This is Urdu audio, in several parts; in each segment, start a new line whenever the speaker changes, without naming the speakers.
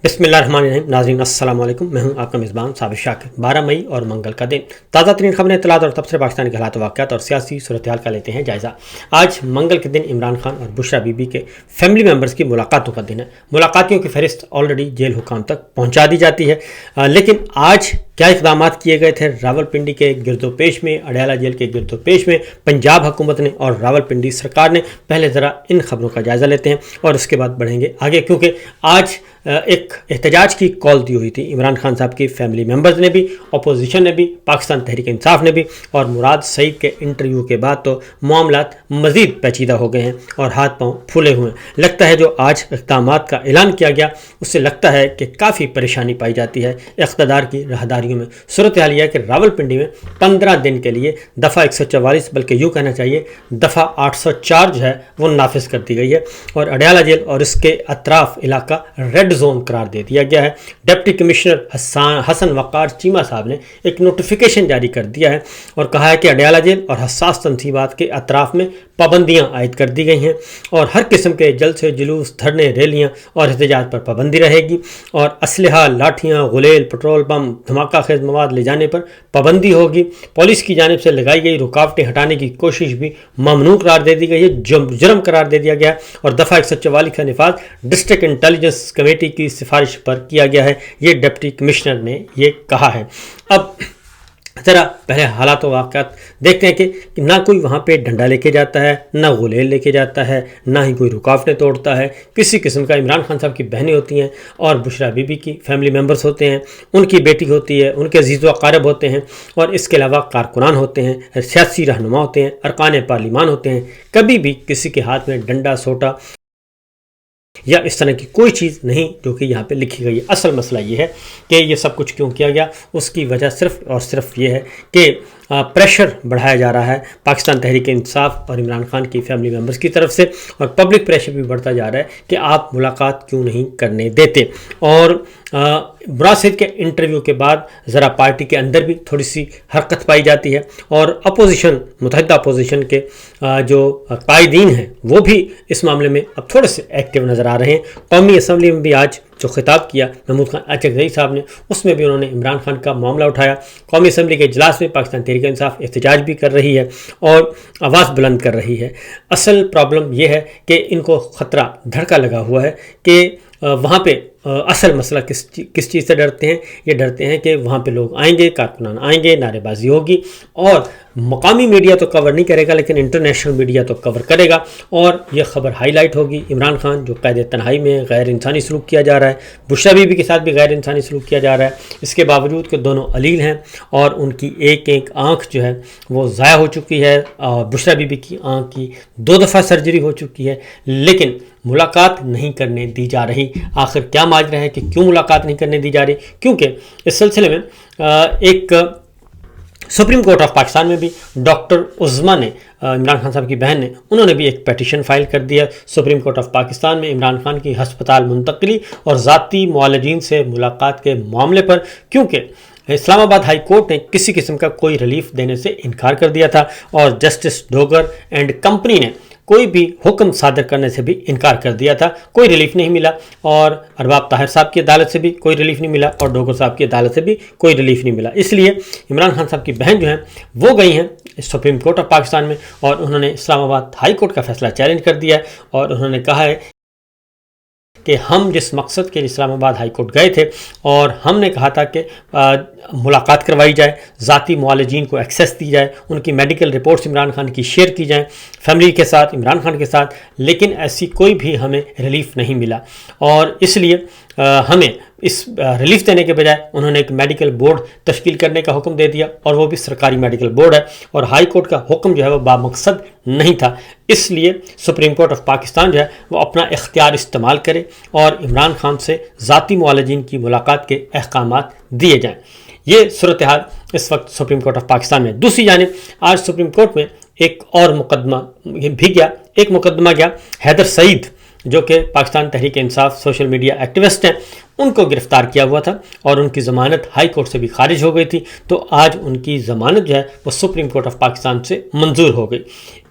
بسم اللہ الرحمن الرحیم. ناظرین السلام علیکم. میں ہوں آپ کا میزبان ثابت شاکر. 12 مئی اور منگل کا دن. تازہ ترین خبریں، اطلاعات اور تبصرے پاکستان کے حالات واقعات اور سیاسی صورتحال کا لیتے ہیں جائزہ. آج منگل کے دن عمران خان اور بشرا بی بی کے فیملی ممبرز کی ملاقاتوں کا دن ہے. ملاقاتیوں کی فہرست آلریڈی جیل حکام تک پہنچا دی جاتی ہے، لیکن آج کیا اقدامات کیے گئے تھے راولپنڈی کے گرد و پیش میں، اڈیالہ جیل کے گرد و پیش میں پنجاب حکومت نے اور راولپنڈی سرکار نے؟ پہلے ذرا ان خبروں کا جائزہ لیتے ہیں اور اس کے بعد بڑھیں گے آگے، کیونکہ آج ایک احتجاج کی کال دی ہوئی تھی عمران خان صاحب کی فیملی ممبرز نے بھی، اپوزیشن نے بھی، پاکستان تحریک انصاف نے بھی، اور مراد سعید کے انٹرویو کے بعد تو معاملات مزید پیچیدہ ہو گئے ہیں اور ہاتھ پاؤں پھولے ہوئے ہیں. لگتا ہے جو آج اقدامات کا اعلان کیا گیا اس سے لگتا ہے کہ کافی پریشانی پائی جاتی ہے اقتدار کی راہداریوں میں. صورتحال یہ ہے کہ راولپنڈی میں 15 دن کے لیے دفعہ 144 بلکہ یوں کہنا چاہیے دفعہ 804 جو ہے وہ نافذ کر دی گئی ہے، اور اڈیالہ جیل اور اس کے اطراف علاقہ ریڈ زون قرار دے دیا گیا ہے. ڈپٹی کمشنر حسن وقار چیمہ صاحب نے ایک نوٹیفیکیشن جاری کر دیا ہے اور کہا ہے کہ اڈیالہ جیل اور حساس تنصیبات کے اطراف میں پابندیاں عائد کر دی گئی ہیں اور ہر قسم کے جلسے، جلوس، دھرنے، ریلیاں اور احتجاج پر پابندی رہے گی، اور اسلحہ، لاٹھیاں، غلیل، پٹرول بم، دھماکہ خیز مواد لے جانے پر پابندی ہوگی. پولیس کی جانب سے لگائی گئی رکاوٹیں ہٹانے کی کوشش بھی ممنوع قرار دے دی گئی ہے، جرم قرار دے دیا گیا ہے، اور دفعہ 144 کا نفاذ ڈسٹرکٹ انٹیلیجنس کمیٹی کی سفارش پر کیا گیا ہے. یہ ڈپٹی کمشنر نے یہ کہا ہے. اب ذرا پہلے حالات و واقعات دیکھتے ہیں کہ نہ کوئی وہاں پہ ڈنڈا لے کے جاتا ہے، نہ غلیل لے کے جاتا ہے، نہ ہی کوئی رکاوٹیں توڑتا ہے کسی قسم کا. عمران خان صاحب کی بہنیں ہوتی ہیں اور بشرا بی بی کی فیملی ممبرز ہوتے ہیں، ان کی بیٹی ہوتی ہے، ان کے عزیز و اقارب ہوتے ہیں، اور اس کے علاوہ کارکنان ہوتے ہیں، سیاسی رہنما ہوتے ہیں، ارکان پارلیمان ہوتے ہیں. کبھی بھی کسی کے ہاتھ میں ڈنڈا، سوٹا یا اس طرح کی کوئی چیز نہیں جو کہ یہاں پہ لکھی گئی ہے. اصل مسئلہ یہ ہے کہ یہ سب کچھ کیوں کیا گیا، اس کی وجہ صرف اور صرف یہ ہے کہ پریشر بڑھایا جا رہا ہے پاکستان تحریک انصاف اور عمران خان کی فیملی ممبرز کی طرف سے، اور پبلک پریشر بھی بڑھتا جا رہا ہے کہ آپ ملاقات کیوں نہیں کرنے دیتے. اور مراد سعید کے انٹرویو کے بعد ذرا پارٹی کے اندر بھی تھوڑی سی حرکت پائی جاتی ہے، اور اپوزیشن، متحدہ اپوزیشن کے جو قائدین ہیں وہ بھی اس معاملے میں اب تھوڑے سے ایکٹیو نظر آ رہے ہیں. قومی اسمبلی میں بھی آج جو خطاب کیا محمود خان اچکزئی صاحب نے، اس میں بھی انہوں نے عمران خان کا معاملہ اٹھایا. قومی اسمبلی کے اجلاس میں پاکستان تحریک انصاف احتجاج بھی کر رہی ہے اور آواز بلند کر رہی ہے. اصل پرابلم یہ ہے کہ ان کو خطرہ دھڑکا لگا ہوا ہے کہ وہاں پہ اصل مسئلہ کس چیز سے ڈرتے ہیں؟ یہ ڈرتے ہیں کہ وہاں پہ لوگ آئیں گے، کارکنان آئیں گے، نعرے بازی ہوگی، اور مقامی میڈیا تو کور نہیں کرے گا لیکن انٹرنیشنل میڈیا تو کور کرے گا، اور یہ خبر ہائی لائٹ ہوگی. عمران خان جو قید تنہائی میں غیر انسانی سلوک کیا جا رہا ہے، بشرا بی بی کے ساتھ بھی غیر انسانی سلوک کیا جا رہا ہے، اس کے باوجود کہ دونوں علیل ہیں اور ان کی ایک ایک آنکھ جو ہے وہ ضائع ہو چکی ہے، اور بشرا بی بی کی آنکھ کی 2 دفعہ سرجری ہو چکی ہے، لیکن ملاقات نہیں کرنے دی جا رہی. آخر کیا ماجرا ہے کہ کیوں ملاقات نہیں کرنے دی جا رہی؟ کیونکہ اس سلسلے میں ایک سپریم کورٹ آف پاکستان میں بھی ڈاکٹر عظما نے، عمران خان صاحب کی بہن نے، انہوں نے بھی ایک پیٹیشن فائل کر دیا سپریم کورٹ آف پاکستان میں عمران خان کی ہسپتال منتقلی اور ذاتی معالجین سے ملاقات کے معاملے پر، کیونکہ اسلام آباد ہائی کورٹ نے کسی قسم کا کوئی ریلیف دینے سے انکار کر دیا تھا، اور جسٹس ڈوگر اینڈ کمپنی نے کوئی بھی حکم صادر کرنے سے بھی انکار کر دیا تھا. کوئی ریلیف نہیں ملا، اور ارباب طاہر صاحب کی عدالت سے بھی کوئی ریلیف نہیں ملا، اور ڈوگر صاحب کی عدالت سے بھی کوئی ریلیف نہیں ملا. اس لیے عمران خان صاحب کی بہن جو ہیں وہ گئی ہیں سپریم کورٹ آف پاکستان میں، اور انہوں نے اسلام آباد ہائی کورٹ کا فیصلہ چیلنج کر دیا ہے، اور انہوں نے کہا ہے کہ ہم جس مقصد کے لیے اسلام آباد ہائی کورٹ گئے تھے، اور ہم نے کہا تھا کہ ملاقات کروائی جائے، ذاتی معالجین کو ایکسیس دی جائے، ان کی میڈیکل رپورٹس عمران خان کی شیئر کی جائیں فیملی کے ساتھ، عمران خان کے ساتھ، لیکن ایسی کوئی بھی ہمیں ریلیف نہیں ملا، اور اس لیے ہمیں اس ریلیف دینے کے بجائے انہوں نے ایک میڈیکل بورڈ تشکیل کرنے کا حکم دے دیا، اور وہ بھی سرکاری میڈیکل بورڈ ہے، اور ہائی کورٹ کا حکم جو ہے وہ بامقصد نہیں تھا. اس لیے سپریم کورٹ آف پاکستان جو ہے وہ اپنا اختیار استعمال کرے اور عمران خان سے ذاتی معالجین کی ملاقات کے احکامات دیے جائیں. یہ صورتحال اس وقت سپریم کورٹ آف پاکستان میں. دوسری جانب آج سپریم کورٹ میں ایک اور مقدمہ بھی گیا، ایک مقدمہ گیا حیدر سعید جو کہ Pakistan Tehreek Insaf social media activist ہیں، ان کو گرفتار کیا ہوا تھا اور ان کی ضمانت ہائی کورٹ سے بھی خارج ہو گئی تھی، تو آج ان کی ضمانت جو ہے وہ سپریم کورٹ آف پاکستان سے منظور ہو گئی۔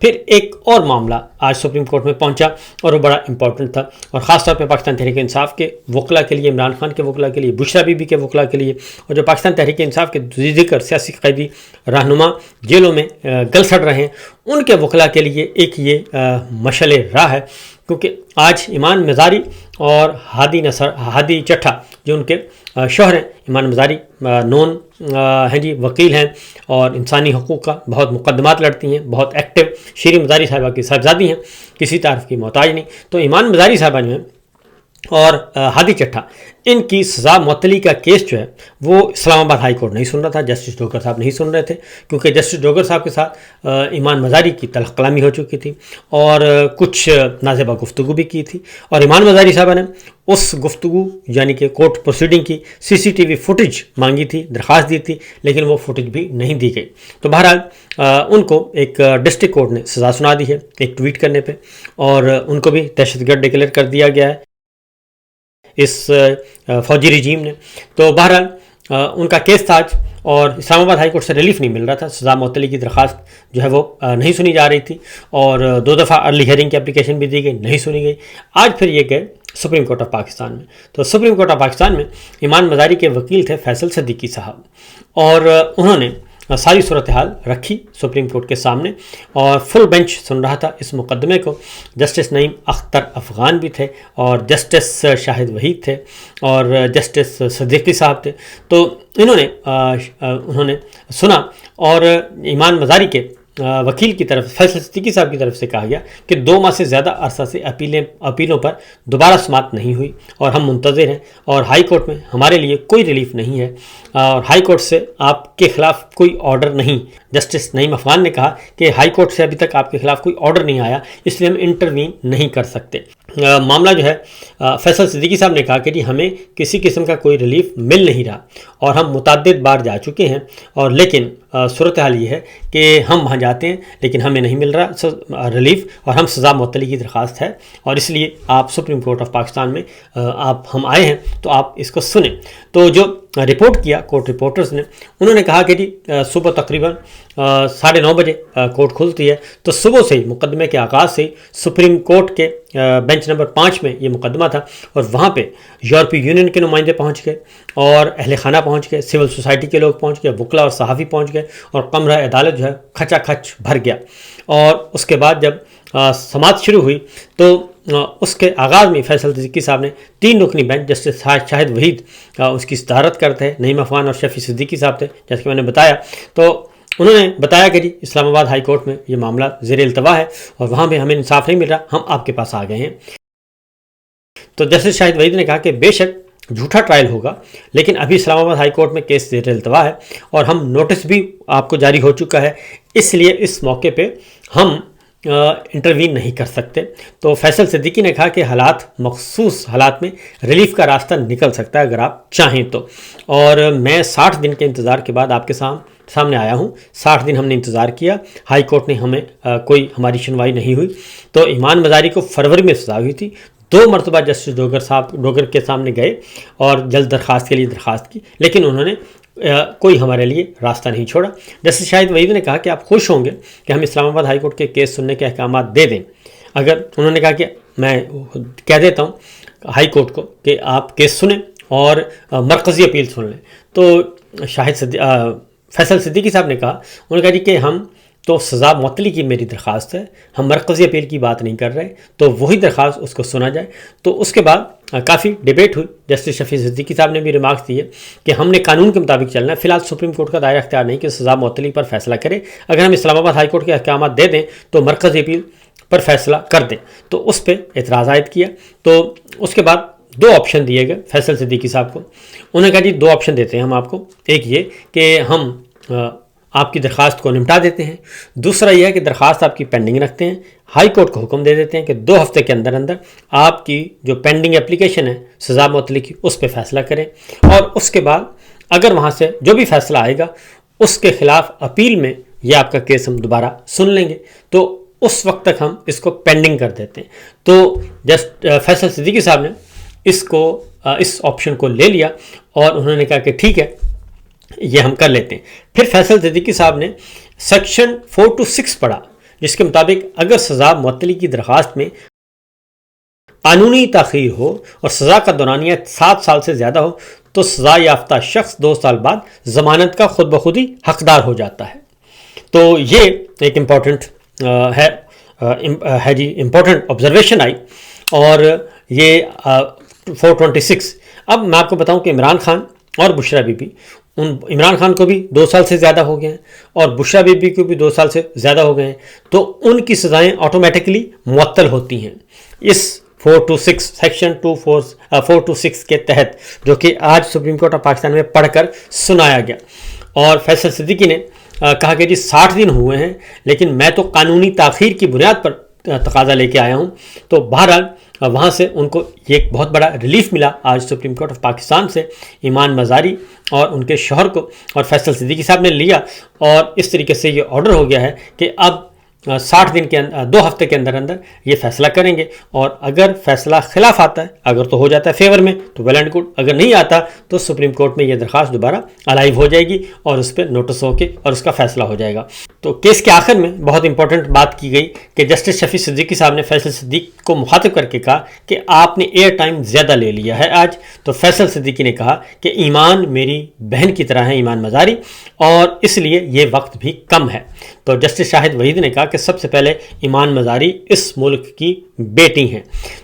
پھر ایک اور معاملہ آج سپریم کورٹ میں پہنچا اور وہ بڑا امپورٹنٹ تھا، اور خاص طور پہ پاکستان تحریک انصاف کے وکلاء کے لیے، عمران خان کے وکلاء کے لیے، بشرا بی بی کے وکلاء کے لیے، اور جو پاکستان تحریک انصاف کے ذکر سیاسی قیدی رہنما جیلوں میں گل سڑ رہے ہیں، ان کے وکلاء کے لیے ایک یہ مشعل راہ ہے، کیونکہ آج ایمان مزاری اور ہادی چٹھا جو ان کے شوہر ہیں، ایمان مزاری نون ہیں جی، وکیل ہیں اور انسانی حقوق کا بہت مقدمات لڑتی ہیں، بہت ایکٹیو، شیریں مزاری صاحبہ کی صاحبزادی ہیں، کسی تعارف کی محتاج نہیں۔ تو ایمان مزاری صاحبہ جو ہیں اور ہادی چٹھا، ان کی سزا معطلی کا کیس جو ہے وہ اسلام آباد ہائی کورٹ نہیں سن رہا تھا، جسٹس ڈوگر صاحب نہیں سن رہے تھے، کیونکہ جسٹس ڈوگر صاحب کے ساتھ ایمان مزاری کی تلخ کلامی ہو چکی تھی اور کچھ نازیبہ گفتگو بھی کی تھی، اور ایمان مزاری صاحبہ نے اس گفتگو یعنی کہ کورٹ پروسیڈنگ کی CCTV فوٹیج مانگی تھی، درخواست دی تھی، لیکن وہ فوٹیج بھی نہیں دی گئی۔ تو بہرحال ان کو ایک ڈسٹرکٹ کورٹ نے سزا سنا دی ہے ایک ٹویٹ کرنے پہ، اور ان کو بھی دہشت گرد ڈکلیئر کر دیا گیا ہے اس فوجی رجیم نے۔ تو بہرحال ان کا کیس تھا آج، اور اسلام آباد ہائی کورٹ سے ریلیف نہیں مل رہا تھا، سزا معطلی کی درخواست جو ہے وہ نہیں سنی جا رہی تھی، اور 2 دفعہ ارلی ہیئرنگ کی اپلیکیشن بھی دی گئی، نہیں سنی گئی۔ آج پھر یہ گئے سپریم کورٹ آف پاکستان میں۔ تو سپریم کورٹ آف پاکستان میں ایمان مزاری کے وکیل تھے فیصل صدیقی صاحب، اور انہوں نے ساری صورتحال رکھی سپریم کورٹ کے سامنے، اور فل بینچ سن رہا تھا اس مقدمے کو۔ جسٹس نعیم اختر افغان بھی تھے، اور جسٹس شاہد وحید تھے، اور جسٹس صدیقی صاحب تھے۔ تو انہوں نے سنا، اور ایمان مزاری کے وکیل کی طرف فیصل صدیقی صاحب کی طرف سے کہا گیا کہ 2 ماہ سے زیادہ عرصہ سے اپیلوں پر دوبارہ سماعت نہیں ہوئی، اور ہم منتظر ہیں، اور ہائی کورٹ میں ہمارے لیے کوئی ریلیف نہیں ہے، اور ہائی کورٹ سے آپ کے خلاف کوئی آرڈر نہیں۔ جسٹس نعیم افغان نے کہا کہ ہائی کورٹ سے ابھی تک آپ کے خلاف کوئی آرڈر نہیں آیا، اس لیے ہم انٹروین نہیں کر سکتے۔ معاملہ جو ہے فیصل صدیقی صاحب نے کہا کہ جی ہمیں کسی قسم کا کوئی ریلیف مل نہیں رہا، اور ہم متعدد بار جا چکے ہیں، اور لیکن صورتحال یہ ہے کہ ہم وہاں جاتے ہیں لیکن ہمیں نہیں مل رہا ریلیف، اور ہم سزا معطلی کی درخواست ہے، اور اس لیے آپ سپریم کورٹ آف پاکستان میں ہم آئے ہیں، تو آپ اس کو سنیں۔ تو جو رپورٹ کیا کورٹ رپورٹرز نے، انہوں نے کہا کہ جی صبح تقریباً 9:30 بجے کورٹ کھلتی ہے، تو صبح سے ہی مقدمے کے آغاز سے سپریم کورٹ کے بینچ نمبر 5 میں یہ مقدمہ تھا، اور وہاں پہ یورپی یونین کے نمائندے پہنچ گئے، اور اہل خانہ پہنچ گئے، سول سوسائٹی کے لوگ پہنچ گئے، وکلا اور صحافی پہنچ گئے، اور کمرہ عدالت جو ہے کھچا کھچ بھر گیا۔ اور اس کے بعد جب سماعت شروع ہوئی تو اس کے آغاز میں فیصل صدیقی صاحب نے 3 رکنی بینچ جسٹس شاہد وحید اس کی صدارت کرتے ہیں، نعیم افغان اور شفیع صدیقی صاحب تھے جیسے کہ میں نے بتایا، تو انہوں نے بتایا کہ جی اسلام آباد ہائی کورٹ میں یہ معاملہ زیر التوا ہے، اور وہاں بھی ہمیں انصاف نہیں مل رہا، ہم آپ کے پاس آ گئے ہیں۔ تو جسٹس شاہد وحید نے کہا کہ بے شک جھوٹا ٹرائل ہوگا، لیکن ابھی اسلام آباد ہائی کورٹ میں کیس زیر التوا ہے، اور ہم نوٹس بھی آپ کو جاری ہو چکا ہے، اس لیے اس موقع پہ ہم انٹروین نہیں کر سکتے۔ تو فیصل صدیقی نے کہا کہ مخصوص حالات میں ریلیف کا راستہ نکل سکتا ہے اگر آپ چاہیں تو، اور میں 60 دن کے انتظار کے بعد آپ کے سامنے آیا ہوں۔ 60 دن ہم نے انتظار کیا، ہائی کورٹ نے ہمیں ہماری سنوائی نہیں ہوئی۔ تو ایمان مزاری کو فروری میں سزا ہوئی تھی، 2 مرتبہ جسٹس ڈوگر کے سامنے گئے اور جلد درخواست کے لیے درخواست کی، لیکن انہوں نے کوئی ہمارے لیے راستہ نہیں چھوڑا۔ جسٹس شاہد وحید نے کہا کہ آپ خوش ہوں گے کہ ہم اسلام آباد ہائی کورٹ کے کیس سننے کے احکامات دے دیں، اگر انہوں نے کہا کہ میں کہہ دیتا ہوں ہائی کورٹ کو کہ آپ کیس سنیں اور مرکزی اپیل سن لیں۔ تو فیصل صدیقی صاحب نے کہا، انہوں نے کہا جی کہ ہم تو سزا معطلی کی میری درخواست ہے، ہم مرکزی اپیل کی بات نہیں کر رہے، تو وہی درخواست اس کو سنا جائے۔ تو اس کے بعد کافی ڈیبیٹ ہوئی، جسٹس شفیع صدیقی صاحب نے بھی ریمارکس دیے کہ ہم نے قانون کے مطابق چلنا ہے، فی الحال سپریم کورٹ کا دائرہ اختیار نہیں کہ سزا معطلی پر فیصلہ کرے، اگر ہم اسلام آباد ہائی کورٹ کے احکامات دے دیں تو مرکزی اپیل پر فیصلہ کر دیں۔ تو اس پہ اعتراض عائد کیا، تو اس کے بعد 2 آپشن دیے گئے فیصل صدیقی صاحب کو۔ انہوں نے کہا جی 2 آپشن دیتے ہیں ہم آپ کو، ایک یہ کہ ہم آپ کی درخواست کو نمٹا دیتے ہیں، دوسرا یہ ہے کہ درخواست آپ کی پینڈنگ رکھتے ہیں، ہائی کورٹ کو حکم دے دیتے ہیں کہ 2 ہفتے کے اندر اندر آپ کی جو پینڈنگ اپلیکیشن ہے سزا معطلی کی اس پہ فیصلہ کریں، اور اس کے بعد اگر وہاں سے جو بھی فیصلہ آئے گا اس کے خلاف اپیل میں یہ آپ کا کیس ہم دوبارہ سن لیں گے، تو اس وقت تک ہم اس کو پینڈنگ کر دیتے ہیں۔ تو فیصل صدیقی صاحب نے اس آپشن کو لے لیا اور انہوں نے کہا کہ ٹھیک ہے یہ ہم کر لیتے ہیں۔ پھر فیصل صدیقی صاحب نے سیکشن 426 پڑھا، جس کے مطابق اگر سزا معطلی کی درخواست میں قانونی تاخیر ہو اور سزا کا دورانیہ 7 سال سے زیادہ ہو تو سزا یافتہ شخص 2 سال بعد ضمانت کا خود بخود ہی حقدار ہو جاتا ہے۔ تو یہ ایک امپورٹنٹ ہے جی، امپورٹنٹ آبزرویشن آئی، اور یہ 426۔ اب میں آپ کو بتاؤں کہ عمران خان اور بشریٰ بی بی، عمران خان کو بھی 2 سال سے زیادہ ہو گئے ہیں اور بشریٰ بی بی کو بھی 2 سال سے زیادہ ہو گئے ہیں، تو ان کی سزائیں آٹومیٹکلی معطل ہوتی ہیں اس 426 سیکشن 426 کے تحت، جو کہ آج سپریم کورٹ آف پاکستان میں پڑھ کر سنایا گیا۔ اور فیصل صدیقی نے کہا کہ جی 60 دن ہوئے ہیں لیکن میں تو قانونی تاخیر کی بنیاد پر تقاضا لے کے آیا ہوں۔ تو بہرحال وہاں سے ان کو یہ ایک بہت بڑا ریلیف ملا آج سپریم کورٹ آف پاکستان سے، ایمان مزاری اور ان کے شوہر کو، اور فیصل صدیقی صاحب نے لیا، اور اس طریقے سے یہ آرڈر ہو گیا ہے کہ اب 60 دن کے 2 ہفتے کے اندر یہ فیصلہ کریں گے، اور اگر فیصلہ خلاف آتا ہے، اگر تو ہو جاتا ہے فیور میں تو ویل اینڈ گڈ، اگر نہیں آتا تو سپریم کورٹ میں یہ درخواست دوبارہ الائیو ہو جائے گی اور اس پہ نوٹس ہو کے اور اس کا فیصلہ ہو جائے گا۔ تو کیس کے آخر میں بہت امپورٹنٹ بات کی گئی کہ جسٹس شفیع صدیقی صاحب نے فیصل صدیق کو مخاطب کر کے کہا کہ آپ نے ایئر ٹائم زیادہ لے لیا ہے آج۔ تو فیصل صدیقی نے کہا کہ ایمان میری بہن کی طرح ہے، ایمان مزاری، اور اس لیے یہ وقت بھی کم ہے۔ تو جسٹس شاہد وحید نے کہا کہ سب سے پہلے ایمان مزاری اس ملک کی بیٹی ہیں۔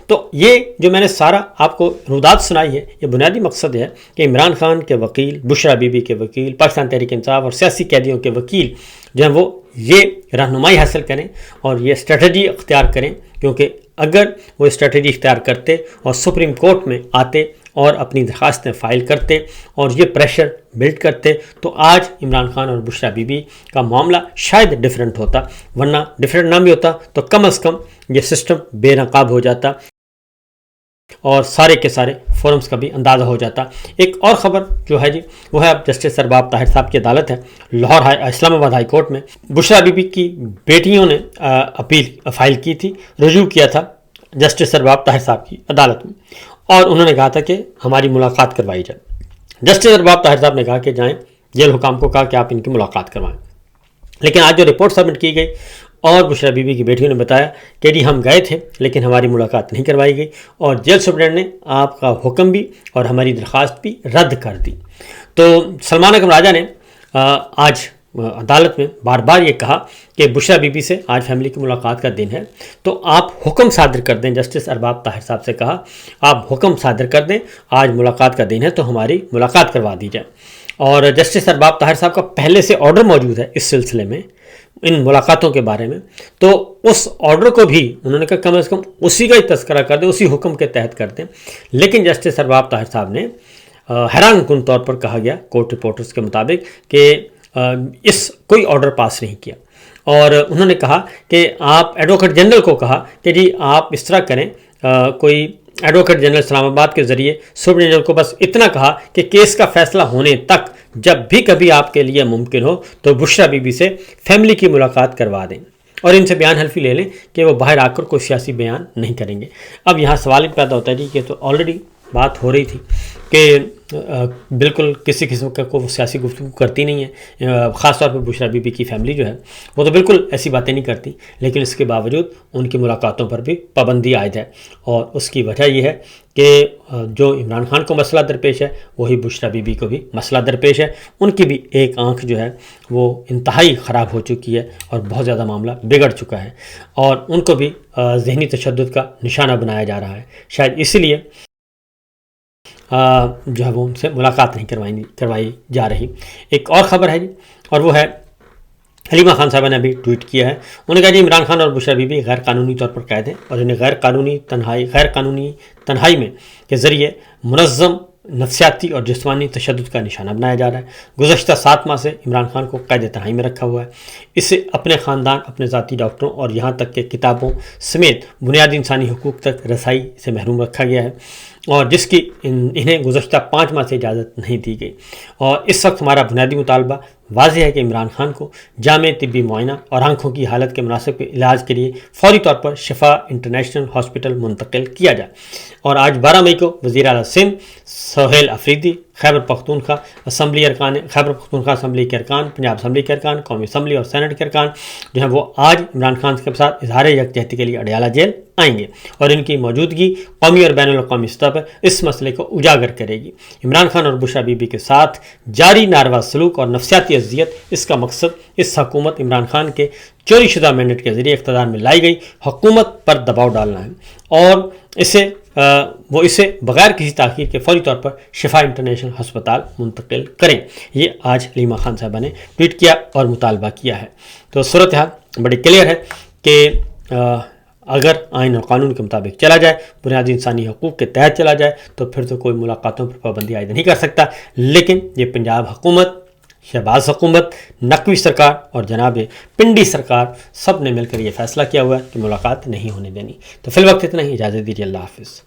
تو یہ جو میں نے سارا آپ کو رودات سنائی ہے، یہ بنیادی مقصد ہے کہ عمران خان کے وکیل، بشریٰ بی بی کے وکیل، پاکستان تحریک انصاف اور سیاسی قیدیوں کے وکیل جو ہیں وہ یہ رہنمائی حاصل کریں اور یہ اسٹریٹجی اختیار کریں، کیونکہ اگر وہ اسٹریٹجی اختیار کرتے اور سپریم کورٹ میں آتے اور اپنی درخواستیں فائل کرتے اور یہ پریشر بلڈ کرتے تو آج عمران خان اور بشریٰ بی بی کا معاملہ شاید ڈیفرنٹ ہوتا، ورنہ ڈیفرنٹ نہ بھی ہوتا تو کم از کم یہ سسٹم بے نقاب ہو جاتا اور سارے کے سارے فورمز کا بھی اندازہ ہو جاتا۔ ایک اور خبر جو ہے جی وہ ہے اب جسٹس ارباب طاہر صاحب کی عدالت ہے لاہور اسلام آباد ہائی کورٹ میں، بشریٰ بی بی کی بیٹیوں نے اپیل فائل کی تھی، رجوع کیا تھا جسٹس ارباب طاہر صاحب کی عدالت میں، اور انہوں نے کہا تھا کہ ہماری ملاقات کروائی جائے۔ جسٹس ارباب طاہر صاحب نے کہا کہ جائیں، جیل حکام کو کہا کہ آپ ان کی ملاقات کروائیں، لیکن آج جو رپورٹ سبمٹ کی گئی اور بشریٰ بی بی کی بیٹیوں نے بتایا کہ جی ہم گئے تھے لیکن ہماری ملاقات نہیں کروائی گئی، اور جیل سپرنٹینڈنٹ نے آپ کا حکم بھی اور ہماری درخواست بھی رد کر دی۔ تو سلمان اکرم راجہ نے آج عدالت میں بار بار یہ کہا کہ بشریٰ بی بی سے آج فیملی کی ملاقات کا دن ہے تو آپ حکم صادر کر دیں۔ جسٹس ارباب طاہر صاحب سے کہا آپ حکم صادر کر دیں، آج ملاقات کا دن ہے تو ہماری ملاقات کروا دی جائے۔ اور جسٹس ارباب طاہر صاحب کا پہلے سے آرڈر موجود ہے اس سلسلے میں، ان ملاقاتوں کے بارے میں، تو اس آرڈر کو بھی انہوں نے کہا کم از کم اسی کا ہی تذکرہ کر دیں، اسی حکم کے تحت کر دیں۔ لیکن جسٹس ارباب طاہر صاحب نے حیران کن طور پر کہا گیا کورٹ رپورٹرز کے مطابق کہ اس کوئی آرڈر پاس نہیں کیا، اور انہوں نے کہا کہ آپ ایڈوکیٹ جنرل کو کہا کہ جی آپ اس طرح کریں، کوئی ایڈوکیٹ جنرل اسلام آباد کے ذریعے سپرنٹینڈنٹ جنرل کو بس اتنا کہا کہ کیس کا فیصلہ ہونے تک جب بھی کبھی آپ کے لیے ممکن ہو تو بشریٰ بی بی سے فیملی کی ملاقات کروا دیں اور ان سے بیان حلفی لے لیں کہ وہ باہر آ کر کوئی سیاسی بیان نہیں کریں گے۔ اب یہاں سوال پیدا ہوتا ہے جی کہ تو آلریڈی بات ہو رہی تھی کہ بالکل کسی قسم کا کوئی سیاسی گفتگو کرتی نہیں ہے، خاص طور پہ بشریٰ بی بی کی فیملی جو ہے وہ تو بالکل ایسی باتیں نہیں کرتی، لیکن اس کے باوجود ان کی ملاقاتوں پر بھی پابندی عائد ہے، اور اس کی وجہ یہ ہے کہ جو عمران خان کو مسئلہ درپیش ہے وہی بشریٰ بی بی کو بھی مسئلہ درپیش ہے۔ ان کی بھی ایک آنکھ جو ہے وہ انتہائی خراب ہو چکی ہے اور بہت زیادہ معاملہ بگڑ چکا ہے، اور ان کو بھی ذہنی تشدد کا نشانہ بنایا جا رہا ہے، شاید اسی لیے جو ہے وہ ان سے ملاقات نہیں کروائی جا رہی۔ ایک اور خبر ہے جی، اور وہ ہے حلیمہ خان صاحبہ نے ابھی ٹویٹ کیا ہے، انہوں نے کہا جی عمران خان اور بشریٰ بی بی غیر قانونی طور پر قید ہیں اور انہیں غیر قانونی تنہائی میں کے ذریعے منظم نفسیاتی اور جسمانی تشدد کا نشانہ بنایا جا رہا ہے۔ گزشتہ 7 ماہ سے عمران خان کو قید تنہائی میں رکھا ہوا ہے، اسے اپنے خاندان، اپنے ذاتی ڈاکٹروں اور یہاں تک کہ کتابوں سمیت بنیادی انسانی حقوق تک رسائی سے محروم رکھا گیا ہے، اور جس کی انہیں گزشتہ 5 ماہ سے اجازت نہیں دی گئی، اور اس وقت ہمارا بنیادی مطالبہ واضح ہے کہ عمران خان کو جامع طبی معائنہ اور آنکھوں کی حالت کے مناسب علاج کے لیے فوری طور پر شفا انٹرنیشنل ہاسپٹل منتقل کیا جائے۔ اور آج 12 مئی کو وزیر اعلیٰ سندھ سہیل افریدی، خیبر پختونخوا اسمبلی کے ارکان، پنجاب اسمبلی کے ارکان، قومی اسمبلی اور سینٹ کے ارکان جو ہیں وہ آج عمران خان کے ساتھ اظہار یکجہتی کے لیے اڈیالہ جیل آئیں گے، اور ان کی موجودگی قومی اور بین الاقوامی سطح پر اس مسئلے کو اجاگر کرے گی۔ عمران خان اور بشرا بی بی کے ساتھ جاری ناروا سلوک اور نفسیاتی اذیت، اس کا مقصد اس حکومت عمران خان کے چوری شدہ مینڈیٹ کے ذریعے اقتدار میں لائی گئی حکومت پر دباؤ ڈالنا ہے، اور اسے بغیر کسی تاخیر کے فوری طور پر شفا انٹرنیشنل ہسپتال منتقل کریں۔ یہ آج علیمہ خان صاحبہ نے ٹویٹ کیا اور مطالبہ کیا ہے۔ تو صورتحال بڑی کلیئر ہے کہ اگر آئین اور قانون کے مطابق چلا جائے، بنیادی انسانی حقوق کے تحت چلا جائے، تو پھر تو کوئی ملاقاتوں پر پابندی عائد نہیں کر سکتا، لیکن یہ پنجاب حکومت، شہباز حکومت، نقوی سرکار اور جناب پنڈی سرکار سب نے مل کر یہ فیصلہ کیا ہوا ہے کہ ملاقات نہیں ہونے دینی۔ تو فی الوقت اتنا ہی، اجازت دیجیے، اللہ حافظ۔